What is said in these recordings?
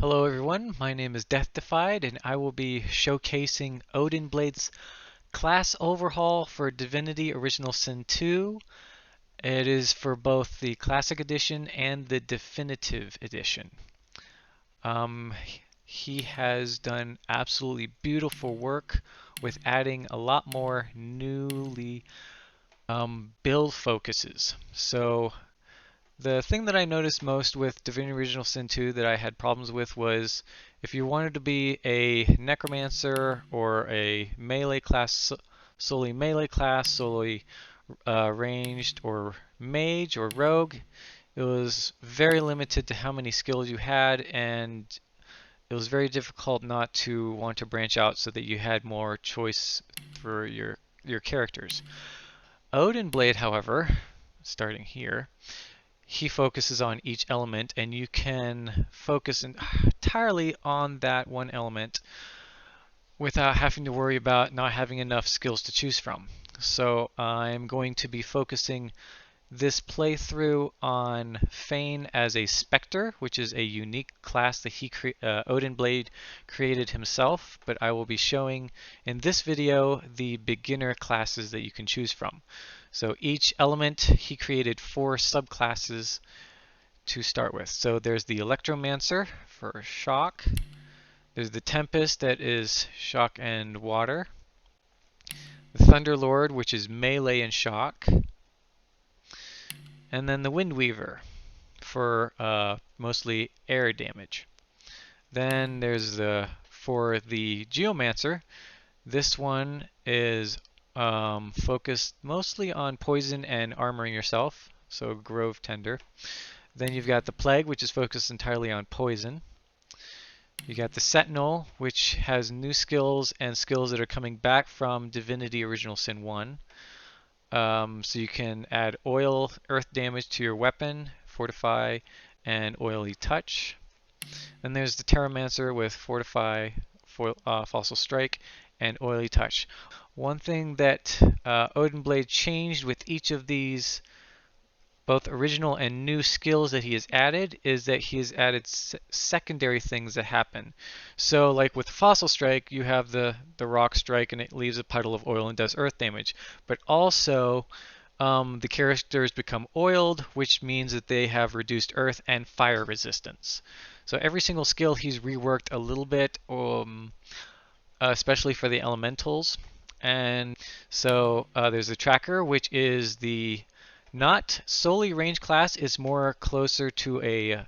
Hello everyone, my name is Death Defied and I will be showcasing Odinblade's class overhaul for Divinity Original Sin 2. It is for both the Classic Edition and the Definitive Edition. He has done absolutely beautiful work with adding a lot more newly build focuses. So the thing that I noticed most with Divinity Original Sin 2 that I had problems with was if you wanted to be a Necromancer or a melee class, solely melee class, solely ranged, or mage or rogue, it was very limited to how many skills you had, and it was very difficult not to want to branch out so that you had more choice for your characters. Odinblade, however, starting here, he focuses on each element, and you can focus entirely on that one element without having to worry about not having enough skills to choose from. So I'm going to be focusing this playthrough on Fane as a Spectre, which is a unique class that Odinblade created himself, but I will be showing in this video the beginner classes that you can choose from. So each element, he created 4 subclasses to start with. So there's the Electromancer for shock. There's the Tempest that is shock and water. The Thunderlord, which is melee and shock. And then the Windweaver for mostly air damage. Then there's for the Geomancer. This one is focused mostly on poison and armoring yourself, so Grove Tender. Then you've got the Plague, which is focused entirely on poison. You got the Sentinel, which has new skills and skills that are coming back from Divinity Original Sin 1. So you can add oil, earth damage to your weapon, fortify, and oily touch. Then there's the Terramancer with fortify, fossil strike, and oily touch. One thing that Odinblade changed with each of these, both original and new skills that he has added, is that he has added secondary things that happen. So like with Fossil Strike, you have the Rock Strike and it leaves a puddle of oil and does earth damage. But also the characters become oiled, which means that they have reduced earth and fire resistance. So every single skill he's reworked a little bit, especially for the elementals. And so there's the Tracker, which is the not solely range class, is more closer to a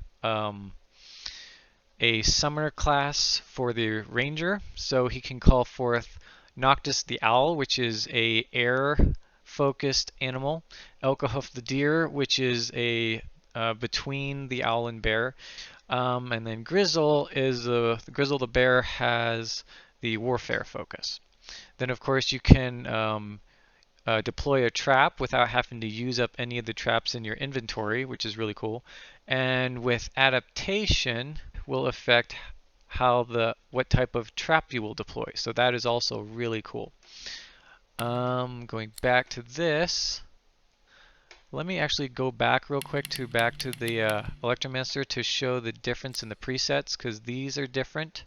summoner class for the ranger. So he can call forth Noctis the Owl, which is a air focused animal, Elkahoof the Deer, which is a between the owl and bear, and then Grizzle is Grizzle the bear has the warfare focus. Then of course you can deploy a trap without having to use up any of the traps in your inventory, which is really cool. And with adaptation will affect what type of trap you will deploy. So that is also really cool. Going back to this, let me actually go back real quick to the Electromancer to show the difference in the presets, because these are different.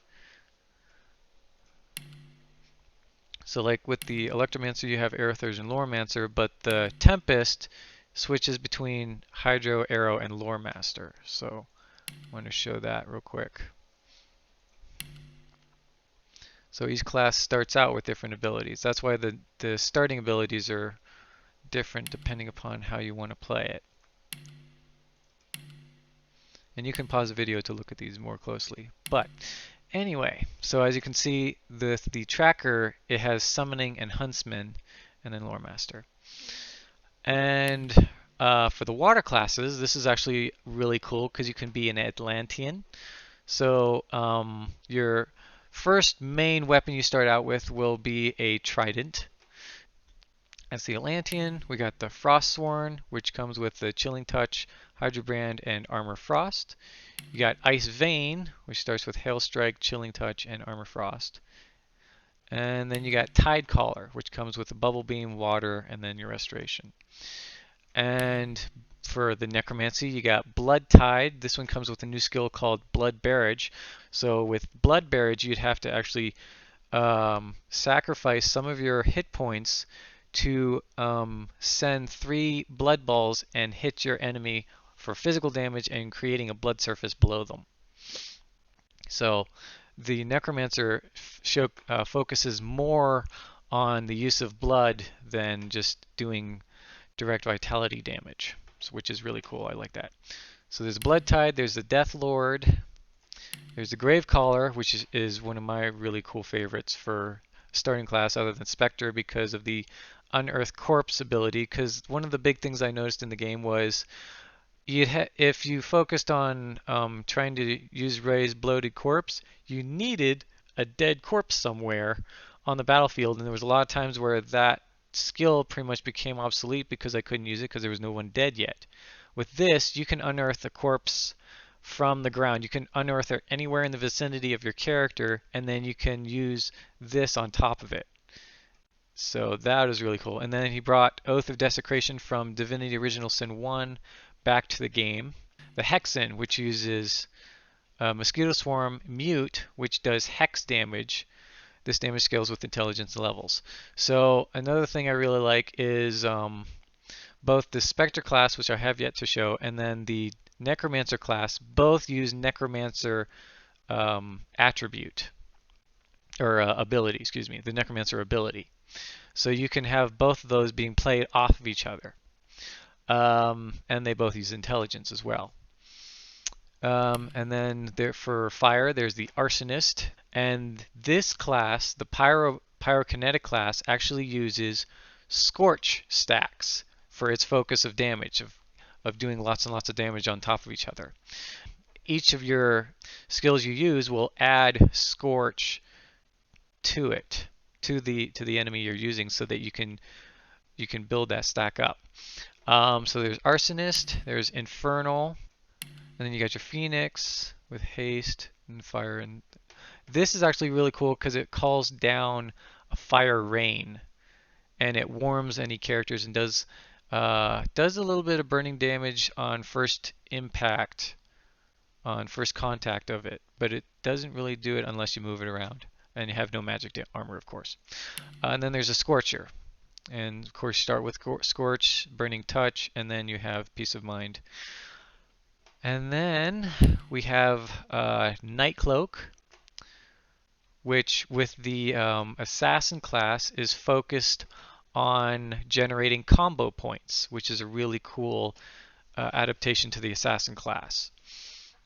So like with the Electromancer you have Aerothurs and Loremancer, but the Tempest switches between Hydro, Arrow, and Loremaster. So I want to show that real quick. So each class starts out with different abilities. That's why the starting abilities are different depending upon how you want to play it. And you can pause the video to look at these more closely. But anyway, so as you can see, the Tracker, it has Summoning and Huntsman, and then Loremaster. And for the water classes, this is actually really cool because you can be an Atlantean. So your first main weapon you start out with will be a trident. As the Atlantean, we got the Frostsworn, which comes with the Chilling Touch, Hydrobrand, and Armor Frost. You got Ice Vein, which starts with Hail Strike, Chilling Touch, and Armor Frost. And then you got Tide Caller, which comes with the Bubble Beam, Water, and then your Restoration. And For the Necromancy, you got Blood Tide. This one comes with a new skill called Blood Barrage. So with Blood Barrage, you'd have to actually sacrifice some of your hit points to send 3 blood balls and hit your enemy for physical damage and creating a blood surface below them. So the Necromancer focuses more on the use of blood than just doing direct vitality damage, which is really cool. I like that. So there's Blood Tide, there's the Death Lord, there's the Gravecaller, which is one of my really cool favorites for starting class other than Spectre because of the Unearthed Corpse ability. Because one of the big things I noticed in the game was if you focused on trying to use Ray's Bloated Corpse, you needed a dead corpse somewhere on the battlefield, and there was a lot of times where that skill pretty much became obsolete because I couldn't use it because there was no one dead yet. With this, you can unearth a corpse from the ground. You can unearth it anywhere in the vicinity of your character, and then you can use this on top of it. So that is really cool. And then he brought Oath of Desecration from Divinity Original Sin 1 back to the game. The Hexan, which uses Mosquito Swarm Mute, which does hex damage. This damage scales with intelligence levels. So another thing I really like is both the Spectre class, which I have yet to show, and then the Necromancer class both use Necromancer attribute, or ability, excuse me, the Necromancer ability. So you can have both of those being played off of each other. And they both use intelligence as well. And then for fire, there's the Arsonist. And this class, the Pyrokinetic class, actually uses Scorch stacks for its focus of damage, of doing lots and lots of damage on top of each other. Each of your skills you use will add Scorch to it, to the enemy you're using, so that you can build that stack up. So there's Arsonist, there's Infernal, and then you got your Phoenix with haste and fire. And this is actually really cool because it calls down a fire rain, and it warms any characters and does a little bit of burning damage on first impact, on first contact of it, but it doesn't really do it unless you move it around, and you have no magic armor, of course. And then there's a Scorcher. And of course, you start with Scorch, Burning Touch, and then you have Peace of Mind. And then we have Nightcloak, which with the Assassin class is focused on generating combo points, which is a really cool adaptation to the Assassin class.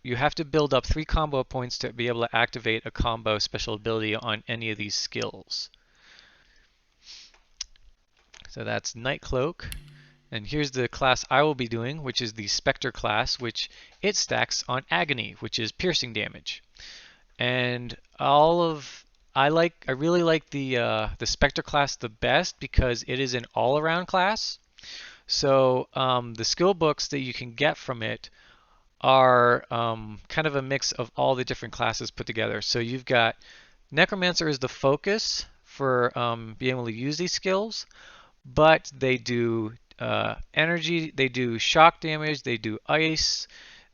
You have to build up 3 combo points to be able to activate a combo special ability on any of these skills. So that's Nightcloak. And here's the class I will be doing, which is the Spectre class, which it stacks on Agony, which is piercing damage. And I really like the Spectre class the best because it is an all-around class. So the skill books that you can get from it are kind of a mix of all the different classes put together. So you've got Necromancer is the focus for being able to use these skills, but they do energy, they do shock damage, they do ice,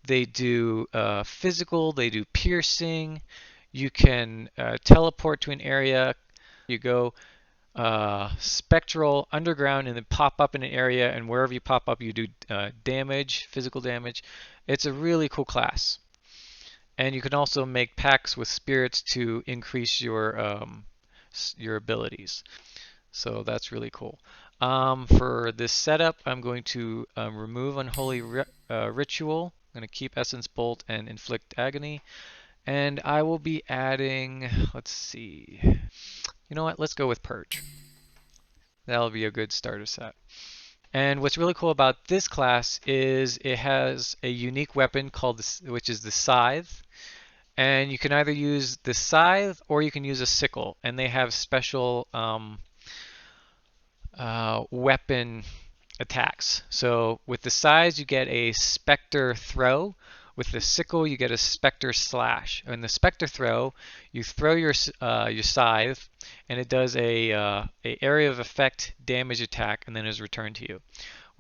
they do physical, they do piercing. You can teleport to an area, you go spectral underground and then pop up in an area, and wherever you pop up you do damage, physical damage. It's a really cool class. And you can also make pacts with spirits to increase your abilities. So that's really cool. For this setup, I'm going to remove Unholy Ritual. I'm going to keep Essence Bolt and Inflict Agony. And I will be adding, let's see, you know what, let's go with Purge. That'll be a good starter set. And what's really cool about this class is it has a unique weapon which is the Scythe. And you can either use the Scythe or you can use a Sickle. And they have special weapon attacks. So with the Scythe you get a Spectre Throw. With the Sickle you get a Spectre Slash. In the Spectre Throw, you throw your Scythe, and it does a area of effect damage attack, and then is returned to you.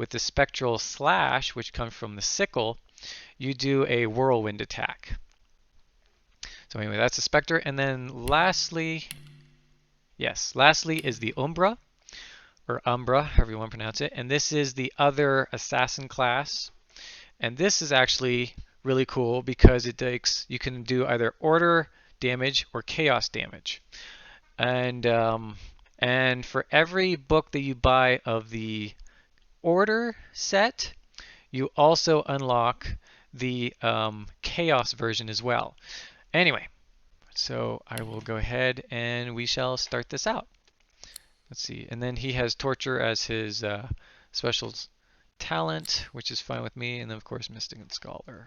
with the Spectral Slash, which comes from the sickle, you do a whirlwind attack. So anyway, that's the Spectre. And then lastly is the Umbra, or Umbra, however you want to pronounce it. And this is the other assassin class. And this is actually really cool because you can do either order damage or chaos damage. And for every book that you buy of the order set, you also unlock the chaos version as well. Anyway, so I will go ahead and we shall start this out. Let's see. And then he has Torture as his special talent, which is fine with me. And then, of course, Mystic and Scholar.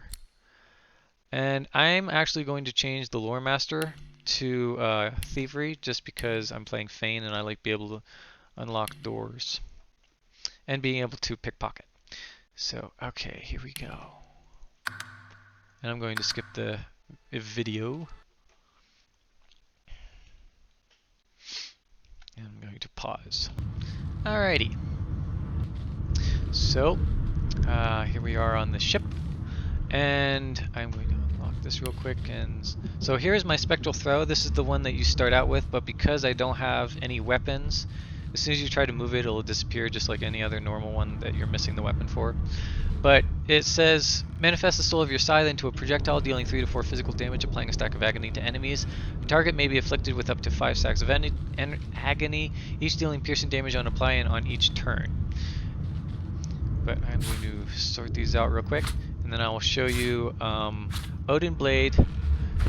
And I'm actually going to change the Lore Master to Thievery just because I'm playing Feign and I like to be able to unlock doors and being able to pickpocket. So, okay, here we go. And I'm going to skip the video. And I'm going to pause. Alrighty. So, here we are on the ship. And I'm going to unlock this real quick. And so here's my Spectral Throw. This is the one that you start out with, but because I don't have any weapons, as soon as you try to move it, it'll disappear just like any other normal one that you're missing the weapon for. But it says, manifest the soul of your scythe into a projectile, dealing 3 to 4 physical damage, applying a stack of agony to enemies. The target may be afflicted with up to 5 stacks of agony, each dealing piercing damage on applying on each turn. But I'm going to sort these out real quick, and then I will show you Odinblade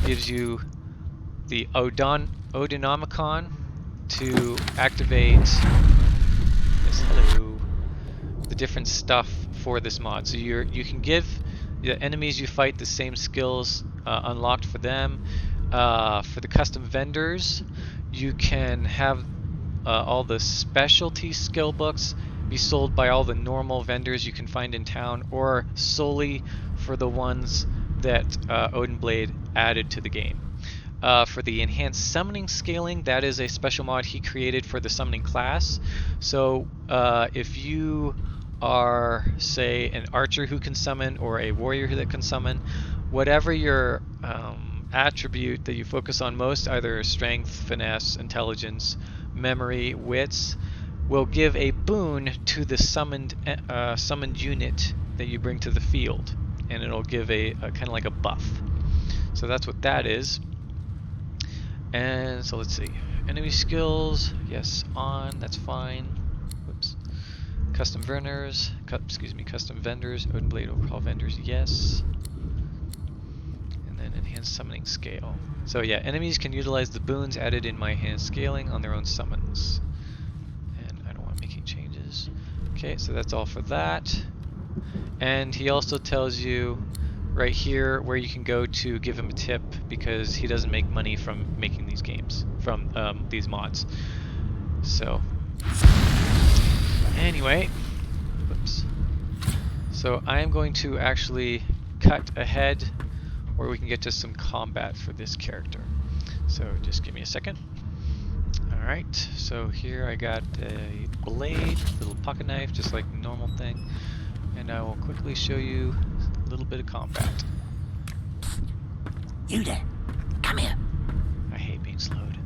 gives you the Odinomicon to activate the different stuff for this mod. So you can give the enemies you fight the same skills unlocked for them. For the custom vendors, you can have all the specialty skill books be sold by all the normal vendors you can find in town, or solely for the ones that Odinblade added to the game. For the enhanced summoning scaling, that is a special mod he created for the summoning class. So if you are, say, an archer who can summon or a warrior that can summon, whatever your attribute that you focus on most, either strength, finesse, intelligence, memory, wits, will give a boon to the summoned unit that you bring to the field, and it'll give a kind of like a buff. So that's what that is. And so let's see, enemy skills, yes, on, that's fine. Whoops. Custom vendors, custom vendors, Odinblade overhaul vendors, yes. And then enhanced summoning scale. So yeah, enemies can utilize the boons added in my enhanced scaling on their own summons. And I don't want making changes. Okay, so that's all for that. And he also tells you right here where you can go to give him a tip, because he doesn't make money from making these games, from these mods. So anyway, whoops. So I'm going to actually cut ahead where we can get to some combat for this character. So just give me a second. Alright, so here I got a blade, little pocket knife, just like the normal thing. And I will quickly show you a little bit of combat. You there, come here. I hate being slowed.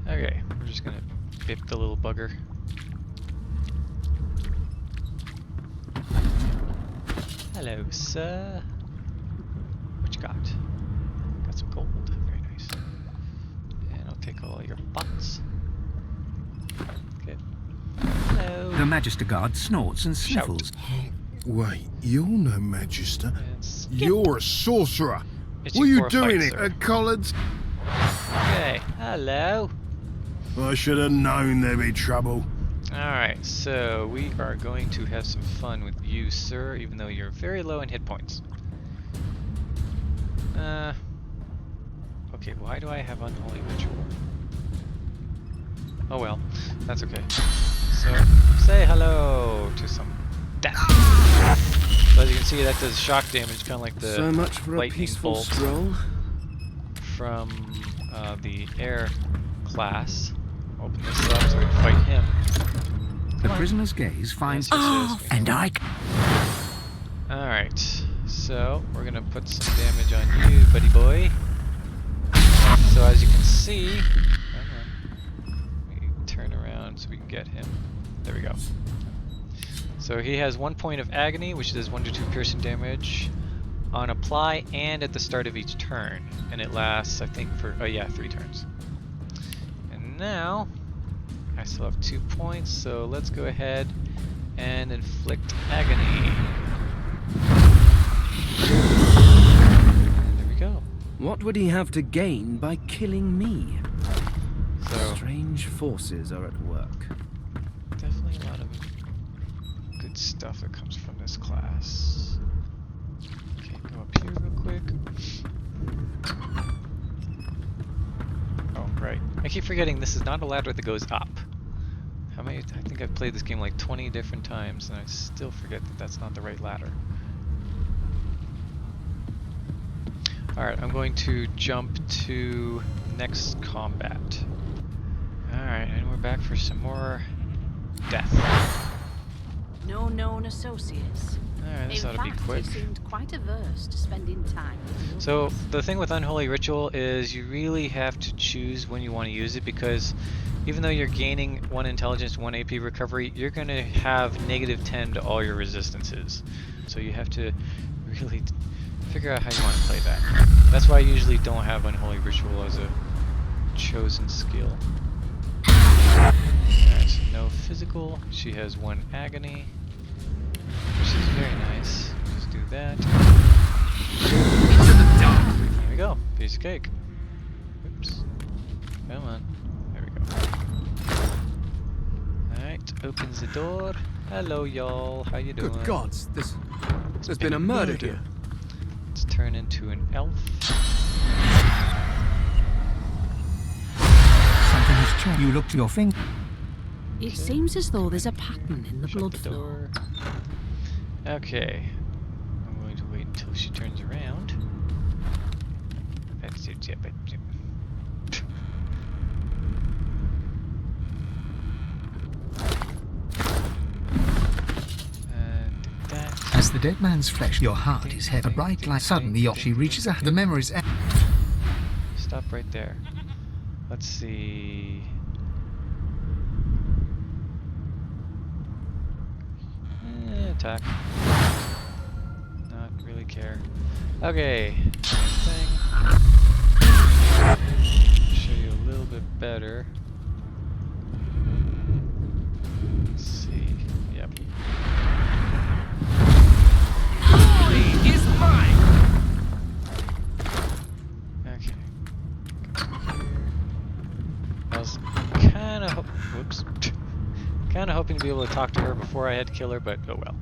Okay, we're just gonna bip the little bugger. Hello, sir. What you got? Got some gold. Very nice. And I'll take all your pots. Okay. Hello. The Magister Guard snorts and sniffles. Wait, you're no Magister. Skip. You're a sorcerer. Itching What are you for a doing fight, here sir. at Collard's? Okay, hello. I should have known there'd be trouble. Alright, so we are going to have some fun with you, sir, even though you're very low in hit points. Okay, why do I have Unholy Ritual? Oh well, that's okay. So, say hello to some death. So as you can see, that does shock damage, kind of like the So much for a lightning peaceful bolt stroll. from the air class. Open this up so we can fight him. The prisoner's gaze finds... Yes, yes, and I... Alright, so we're gonna put some damage on you, buddy boy. So as you can see, let me turn around so we can get him. There we go. So he has 1 point of agony, which does 1 to 2 piercing damage on apply and at the start of each turn. And it lasts, I think, for, oh yeah, 3 turns. And now, I still have 2 points, so let's go ahead and inflict agony. And there we go. What would he have to gain by killing me? So, Strange forces are at work. definitely a lot of good stuff that comes from this class. Okay, go up here real quick. Oh, right. I keep forgetting this is not a ladder that goes up. How many? I think I've played this game like 20 different times and I still forget that that's not the right ladder. Alright, I'm going to jump to next combat. Alright, and we're back for some more death. No known associates. Alright, this ought to be In fact, quick. he seemed quite averse to spending time with the So, others. the thing with Unholy Ritual is you really have to choose when you want to use it, because even though you're gaining 1 intelligence, 1 AP recovery, you're going to have -10 to all your resistances. So you have to really figure out how you want to play that. That's why I usually don't have Unholy Ritual as a chosen skill. Alright, so no physical. She has 1 agony, which is very nice. Just do that. There we go. Piece of cake. Oops. Come on. There we go. Alright, opens the door. Hello, y'all. How you doing? Good gods, there's been a murder here. Let's turn into an elf. Something has changed. You look to your finger. It seems as though there's a pattern in the Shut blood the flow. door. Okay. I'm going to wait until she turns around. That's it, yep, yep. And that. As the dead man's flesh, your heart is heavy. A bright light. Suddenly, she reaches out. The memories. Stop right there. Let's see. Attack. Not really care. Okay, same thing. Show you a little bit better. Let's see. Yep. Glory is mine! Okay. I was kind of whoops. Kind of hoping to be able to talk to her before I had to kill her, but oh well.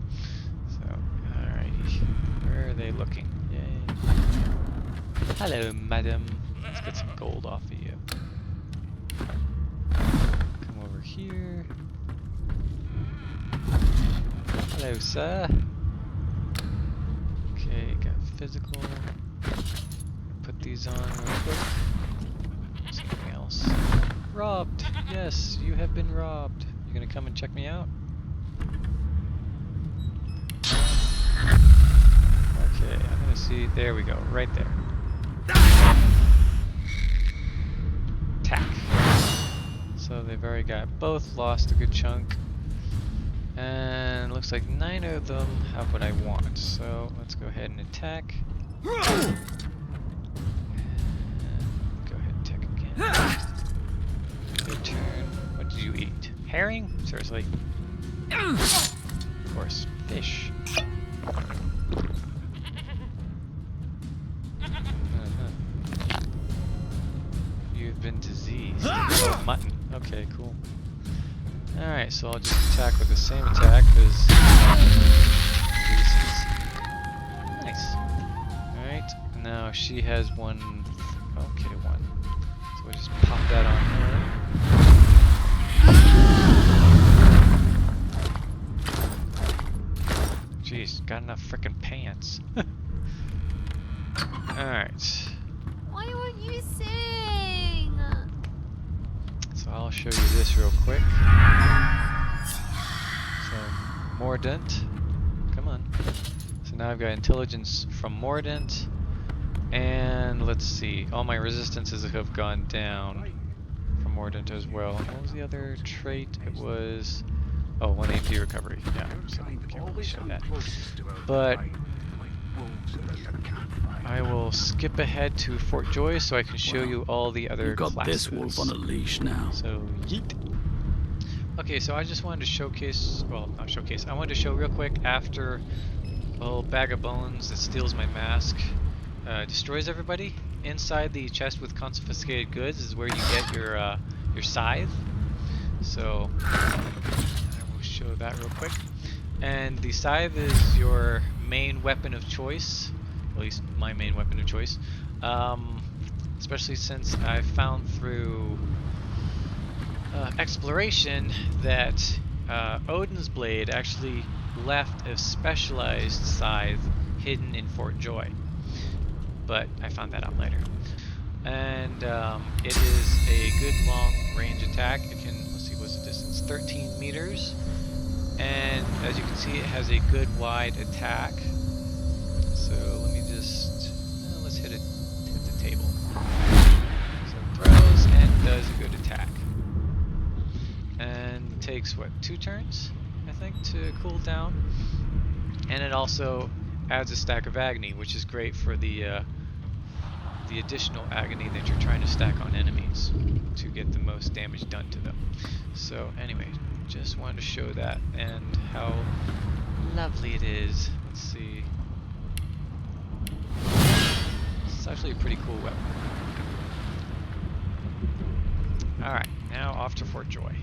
So, alrighty. Where are they looking? Yay. Hello, madam. Let's get some gold off of you. Come over here. Hello, sir. Okay, got physical. Put these on real quick. Something else. Robbed! Yes, you have been robbed. You gonna come and check me out? Okay, I'm gonna see. There we go, right there. Attack. So they've already got both lost a good chunk. And looks like 9 of them have what I want. So let's go ahead and attack. And go ahead and attack again. Your turn. What did you eat? Herring? Seriously? Of course. Fish. You've been diseased. Oh, mutton. Okay, cool. Alright, so I'll just attack with the same attack, because... Nice. Alright, now she has 1... Okay, 1. So we'll just pop that on her. Jeez, got enough frickin' pants. Alright. Why won't you sing? So I'll show you this real quick. Mordant. Come on. So now I've got intelligence from Mordant. And let's see. All my resistances have gone down from Mordant as well. What was the other trait? It was... Oh, 1 AP recovery. Yeah, so I can't really show that. But I will skip ahead to Fort Joy so I can show you all the other You've got classes. this wolf on a leash now. So, yeet. Okay, so I just wanted to showcase, well, not showcase, I wanted to show real quick after a little bag of bones that steals my mask, destroys everybody. Inside the chest with confiscated goods is where you get your scythe. So, show that real quick. And the scythe is your main weapon of choice, at least my main weapon of choice, especially since I found through exploration that Odin's Blade actually left a specialized scythe hidden in Fort Joy, but I found that out later. And it is a good long range attack. It can, let's see, what's the distance? 13 meters. And as you can see, it has a good wide attack. So let me just, let's hit the table. So it throws and does a good attack. And it takes, what, 2 turns, I think, to cool down. And it also adds a stack of agony, which is great for the additional agony that you're trying to stack on enemies to get the most damage done to them. So anyway, just wanted to show that and how lovely it is. Let's see. It's actually a pretty cool weapon. Alright, now off to Fort Joy.